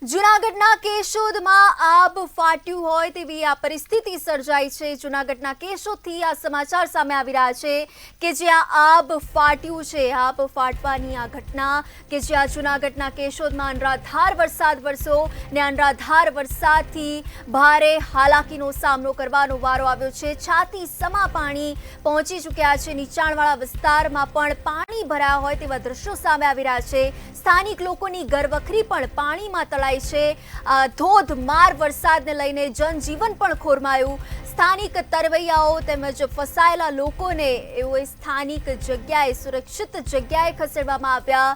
જૂનાગઢના કેશોદમાં આબ ફાટ્યું હોય તેવી આ પરિસ્થિતિ સર્જાઈ છે। જૂનાગઢના કેશોદથી આ સમાચાર સામે આવી રહ્યા છે કે જ્યાં આબ ફાટ્યું છે। આબ ફાટવાની આ ઘટના કે જ્યાં જૂનાગઢના કેશોદમાં અનરાધાર વરસાદ વરસ્યો ને અનરાધાર વરસાદથી ભારે હાલાકીનો સામનો કરવાનો વારો આવ્યો છે। છાતી સમા પાણી પહોંચી ચૂક્યા છે। નીચાણવાળા વિસ્તારમાં પણ પાણી ભરાયા હોય તેવા દ્રશ્યો સામે આવી રહ્યા છે। સ્થાનિક લોકોની ઘરવખરી પણ પાણીમાં તળાઈ છે। ધોધમાર વરસાદને લઈને જનજીવન પણ ખોરમાયું। સ્થાનિક તરવૈયાઓ તેમજ ફસાયેલા લોકોને એવો સ્થાનિક જગ્યાએ સુરક્ષિત જગ્યાએ ખસેડવામાં આવ્યા।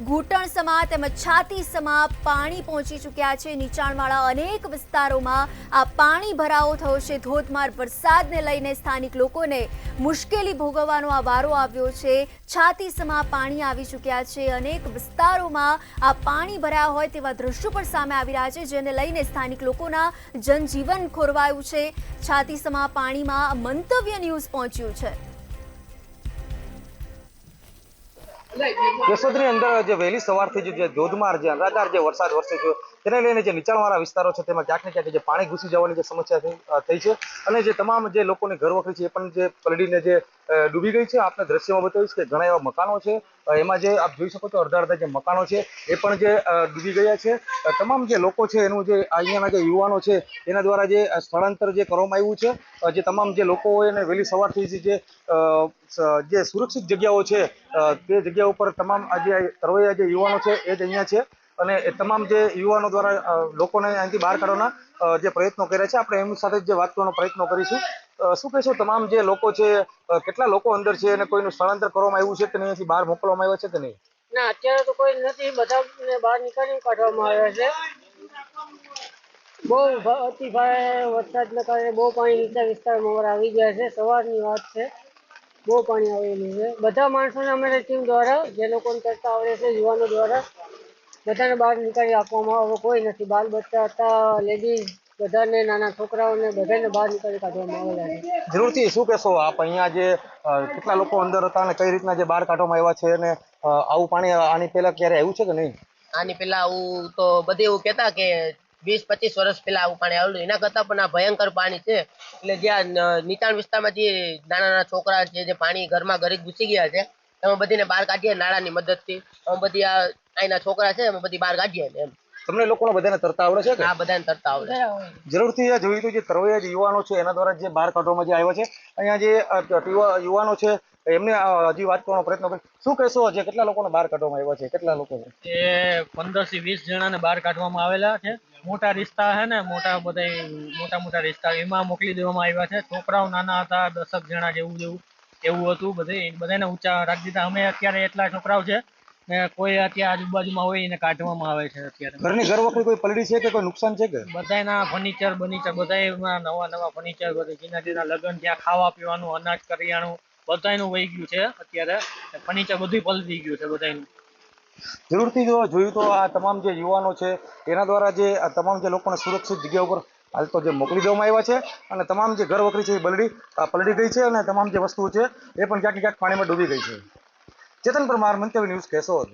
ઘૂંટણ સમા તેમજ છાતી સમા પાણી પહોંચી ચૂક્યા છે। નીચાણવાળા અનેક વિસ્તારોમાં આ પાણી ભરાવો થયો છે। ધોધમાર વરસાદને લઈને સ્થાનિક લોકોને મુશ્કેલી ભોગવવાનો આ વારો આવ્યો છે। છાતી સમા પાણી આવી ચૂક્યા છે। અનેક વિસ્તારોમાં આ પાણી ભરાયા હોય તેવા દ્રશ્યો પણ સામે આવી રહ્યા છે, જેને લઈને સ્થાનિક લોકોના જનજીવન ખોરવાયું છે। છાતી સમા પાણીમાં મંતવ્ય ન્યૂઝ પહોંચ્યું છે। કેશોદની અંદર જે વહેલી સવારથી જે ધોધમાર જે અનરાધાર જે વરસાદ વરસ્યો છે તેને લઈને જે નીચાણવાળા વિસ્તારો છે તેમાં ક્યાંક ને ક્યાંક જે પાણી ઘૂસી જવાની જે સમસ્યા થઈ છે અને જે તમામ જે લોકોની ઘરવખરી છે એ પણ જે પલળીને જે ડૂબી ગઈ છે। આપણે દ્રશ્યમાં બતાવીશ કે ઘણા એવા મકાનો છે, એમાં જે આપ જોઈ શકો છો અડધા જે મકાનો છે એ પણ જે ડૂબી ગયા છે। તમામ જે લોકો છે એનું જે અહીંયાના જે યુવાનો છે એના દ્વારા જે સ્થળાંતર જે કરવામાં આવ્યું છે। જે તમામ જે લોકો હોય એને વહેલી સવારથી જે સુરક્ષિત જગ્યાઓ છે તે જગ્યા ઉપર તમામ જે તરવૈયા જે યુવાનો છે એ જ અહીંયા છે અને એ તમામ જે યુવાનો દ્વારા લોકોને અહીંથી બહાર કાઢવાના જે પ્રયત્નો કર્યા છે। આપણે એમની સાથે જે વાત કરવાનો પ્રયત્નો કરીશું। શું કહેશો, તમામ જે લોકો છે કેટલા લોકો અંદર છે અને કોઈનું સ્થળાંતર કરવામાં આવ્યું છે કે નહીં, અહીંથી બહાર મોકલવામાં આવ્યા છે કે નહીં? ના, અત્યારે તો કોઈ નથી, બધાને બહાર નીકળી કાઢવામાં આવ્યા છે। બહુ અતિ ભારે વરસાદના કારણે બહુ પાણી નીચા વિસ્તારમાં આવી ગયા છે। સવારની વાત છે, બહુ પાણી આવેલું છે। બધા માણસોને અમારી ટીમ દ્વારા, જે લોકોને તરતા આવડે છે, યુવાનો દ્વારા બધાને બહાર નીકાળી આપવામાં આવે। કોઈ નથી, બાલ બચ્ચા હતા, લેડીઝ, બધાને, નાના છોકરાઓને બધાને બહાર નીકાળી કાઢવામાં આવેલા છે। જરૂરથી શું કહેશો આપ, અહીંયા જે કેટલા લોકો અંદર હતા અને કઈ રીતના જે બહાર કાઢવામાં આવ્યા છે અને આવું પાણી આની પહેલા ક્યારે આવ્યું છે કે નહીં? આની પેલા આવું તો બધે એવું કહેતા કે 20-25 વર્ષ પહેલા આવું પાણી આવેલું, એના કરતા પણ આ ભયંકર પાણી છે। એટલે જ્યાં નીચાણ વિસ્તારમાં જે નાના નાના છોકરા છે જે પાણી ઘરમાં ઘરે ઘૂસી ગયા છે એમાં બધીને બહાર કાઢીએ નાળાની મદદથી। અમે બધી અહીંના છોકરા છે અમે બધી બહાર કાઢીએ એમ। તમને લોકોને બધાને તરતા આવડે છે કે? આ બધાને તરતા આવડે। જરૂરથી જોયું તો જે તરવૈયા જે યુવાનો છે એના દ્વારા જે બહાર કાઢવામાં જે આવ્યા છે, અહીંયા જે યુવાનો છે એમને હજી વાત કરવાનો પ્રયત્ન કરી। શું કહેશો, જે કેટલા લોકોને બહાર કાઢવામાં આવ્યા છે, કેટલા લોકો છે? એ 15 થી 20 જણાને બહાર કાઢવામાં આવેલા છે। મોટા રિસ્તા છે ને, મોટા રિસ્તા એમાં મોકલી દેવામાં આવ્યા છે। છોકરાઓ નાના હતા, 10 જણા જેવું હતું। બધાને ઊંચા રાખી દીધા। અમે અત્યારે એટલા છોકરાઓ છે ને કોઈ અત્યારે આજુબાજુમાં હોય એને કાઢવામાં આવે છે। અત્યારે ઘરની ઘરવખરી કોઈ પલળી છે કે કોઈ નુકસાન છે કે? બધાના ફર્નિચર બધા નવા ફર્નિચર, બધા લગ્ન, ત્યાં ખાવા પીવાનું, અનાજ કરિયાણું બધાનું વહી ગયું છે। અત્યારે ફર્નિચર બધું પલળી ગયું છે બધાનું। જરૂરથી જોયું તો આ તમામ જે યુવાનો છે એના દ્વારા જે આ તમામ જે લોકોને સુરક્ષિત જગ્યા ઉપર હાલ તો જે મોકલી દેવામાં આવ્યા છે અને તમામ જે ઘરવખરી છે એ પલળી ગઈ છે અને તમામ જે વસ્તુઓ છે એ પણ ક્યાંક ને ક્યાંક પાણીમાં ડૂબી ગઈ છે। ચેતન પરમાર, મંતવ્ય ન્યૂઝ, કેશોદ।